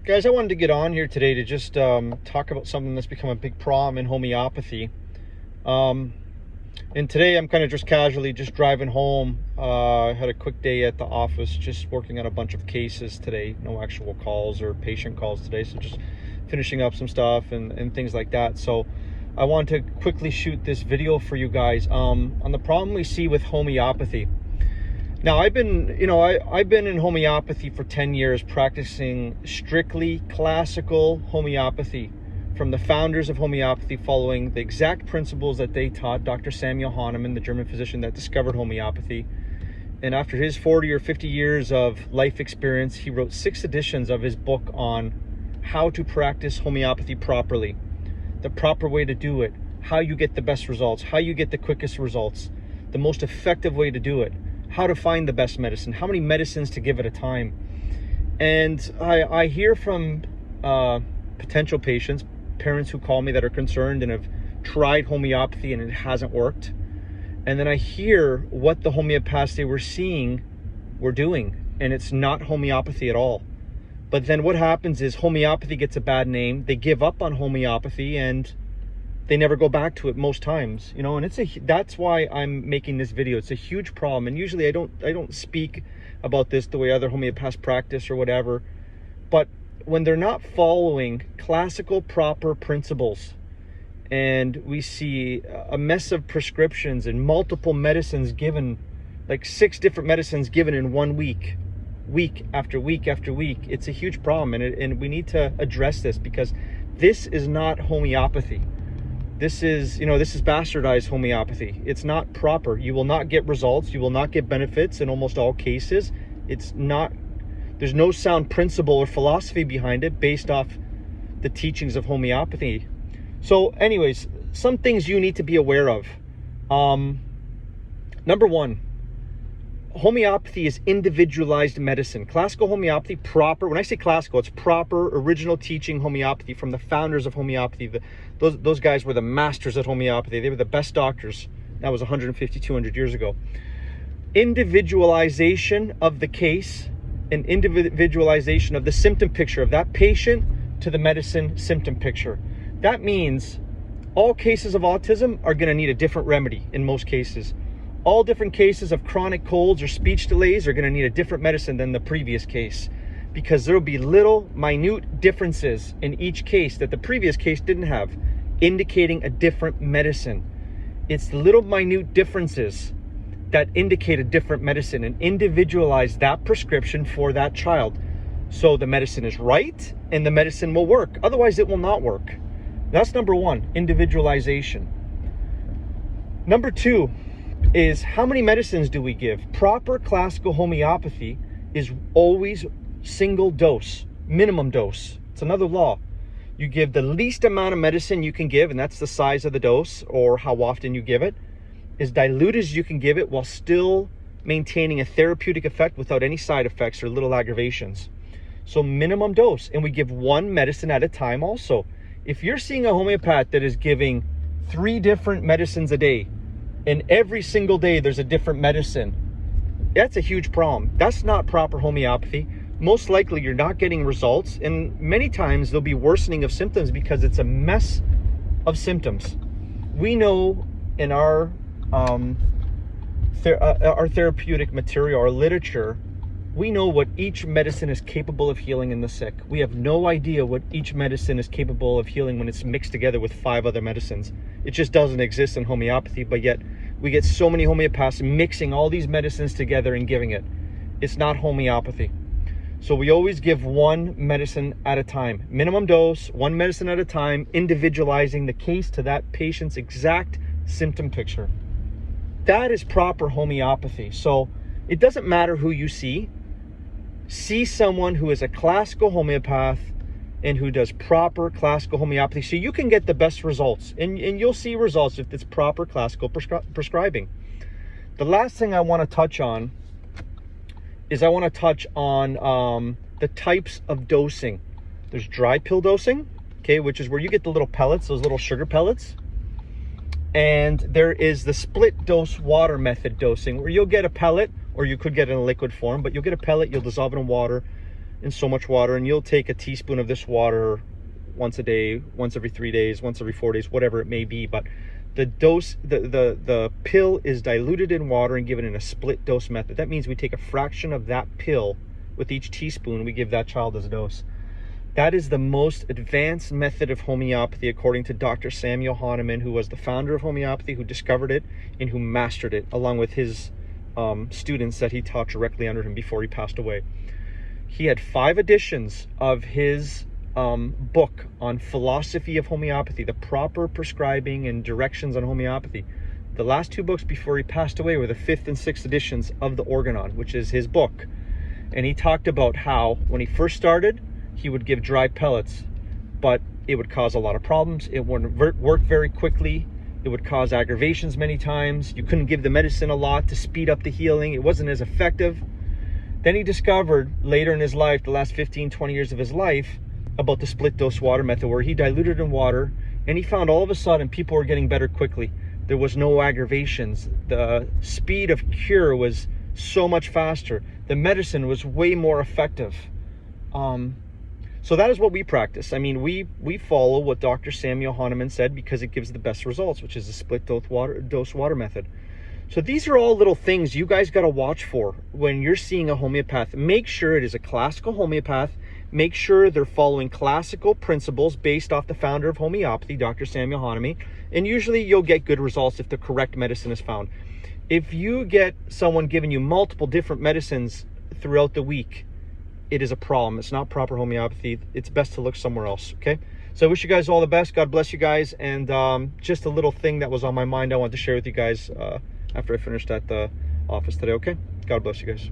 Guys, I wanted to get on here today to just talk about something that's become a big problem in homeopathy. And today I'm kind of just casually just driving home. I had a quick day at the office, just working on a bunch of cases today. No actual calls or patient calls today, so just finishing up some stuff and things like that. So I wanted to quickly shoot this video for you guys on the problem we see with homeopathy. Now, I've been in homeopathy for 10 years, practicing strictly classical homeopathy from the founders of homeopathy, following the exact principles that they taught. Dr. Samuel Hahnemann, the German physician that discovered homeopathy. And after his 40 or 50 years of life experience, he wrote 6 editions of his book on how to practice homeopathy properly, the proper way to do it, how you get the best results, how you get the quickest results, the most effective way to do it, how to find the best medicine, how many medicines to give at a time. And I hear from potential patients, parents who call me that are concerned and have tried homeopathy and it hasn't worked. And then I hear what the homeopaths they were seeing were doing, and it's not homeopathy at all. But then what happens is homeopathy gets a bad name. They give up on homeopathy and they never go back to it most times, and that's why I'm making this video. It's a huge problem, and usually I don't speak about this the way other homeopaths practice or whatever. But when they're not following classical proper principles, and we see a mess of prescriptions and multiple medicines given, like 6 different medicines given in 1 week, week after week after week, it's a huge problem, and we need to address this, because this is not homeopathy. This is bastardized homeopathy. It's not proper. You will not get results. You will not get benefits in almost all cases. There's no sound principle or philosophy behind it based off the teachings of homeopathy. So anyways, some things you need to be aware of. Number 1, homeopathy is individualized medicine. Classical homeopathy, proper, when I say classical, it's proper, original teaching homeopathy from the founders of homeopathy. Those guys were the masters at homeopathy. They were the best doctors. That was 150, 200 years ago. Individualization of the case and individualization of the symptom picture of that patient to the medicine symptom picture. That means all cases of autism are going to need a different remedy in most cases. All different cases of chronic colds or speech delays are going to need a different medicine than the previous case, because there will be little minute differences in each case that the previous case didn't have, indicating a different medicine. It's little minute differences that indicate a different medicine and individualize that prescription for that child. So the medicine is right and the medicine will work. Otherwise, it will not work. That's number 1, individualization. Number 2 is, how many medicines do we give? Proper classical homeopathy is always single dose, minimum dose. It's another law. You give the least amount of medicine you can give, and that's the size of the dose or how often you give it, as dilute as you can give it while still maintaining a therapeutic effect without any side effects or little aggravations. So minimum dose, and we give 1 medicine at a time also. If you're seeing a homeopath that is giving 3 different medicines a day, and every single day there's a different medicine, that's a huge problem. That's not proper homeopathy. Most likely you're not getting results, and many times there'll be worsening of symptoms because it's a mess of symptoms. We know in our therapeutic material, our literature, we know what each medicine is capable of healing in the sick. We have no idea what each medicine is capable of healing when it's mixed together with 5 other medicines. It just doesn't exist in homeopathy, but yet we get so many homeopaths mixing all these medicines together and giving it. It's not homeopathy. So we always give 1 medicine at a time. Minimum dose, 1 medicine at a time, individualizing the case to that patient's exact symptom picture. That is proper homeopathy. So it doesn't matter who you see. See someone who is a classical homeopath and who does proper classical homeopathy, so you can get the best results, and you'll see results if it's proper classical prescribing. The last thing I want to touch on is the types of dosing. There's dry pill dosing, okay, which is where you get the little pellets, those little sugar pellets. And there is the split dose water method dosing, where you'll get a pellet, or you could get it in a liquid form, but you'll get a pellet, you'll dissolve it in water, in so much water, and you'll take a teaspoon of this water once a day, once every 3 days, once every 4 days, whatever it may be. But the dose, the pill is diluted in water and given in a split dose method. That means we take a fraction of that pill with each teaspoon we give that child as a dose. That is the most advanced method of homeopathy, according to Dr. Samuel Hahnemann, who was the founder of homeopathy, who discovered it and who mastered it, along with his students that he taught directly under him before he passed away. He had 5 editions of his book on philosophy of homeopathy, the proper prescribing and directions on homeopathy. The last 2 books before he passed away were the 5th and 6th editions of the Organon, which is his book. And he talked about how when he first started, he would give dry pellets, but it would cause a lot of problems. It wouldn't work very quickly. It would cause aggravations many times. You couldn't give the medicine a lot to speed up the healing. It wasn't as effective. Then he discovered later in his life, the last 15, 20 years of his life, about the split dose water method, where he diluted in water, and he found all of a sudden people were getting better quickly. There was no aggravations. The speed of cure was so much faster. The medicine was way more effective. So that is what we practice. I mean, we follow what Dr. Samuel Hahnemann said because it gives the best results, which is the split dose water method. So these are all little things you guys got to watch for when you're seeing a homeopath. Make sure it is a classical homeopath. Make sure they're following classical principles based off the founder of homeopathy, Dr. Samuel Hahnemann. And usually you'll get good results if the correct medicine is found. If you get someone giving you multiple different medicines throughout the week, it is a problem. It's not proper homeopathy. It's best to look somewhere else, okay? So I wish you guys all the best. God bless you guys. And just a little thing that was on my mind I wanted to share with you guys after I finished at the office today, okay? God bless you guys.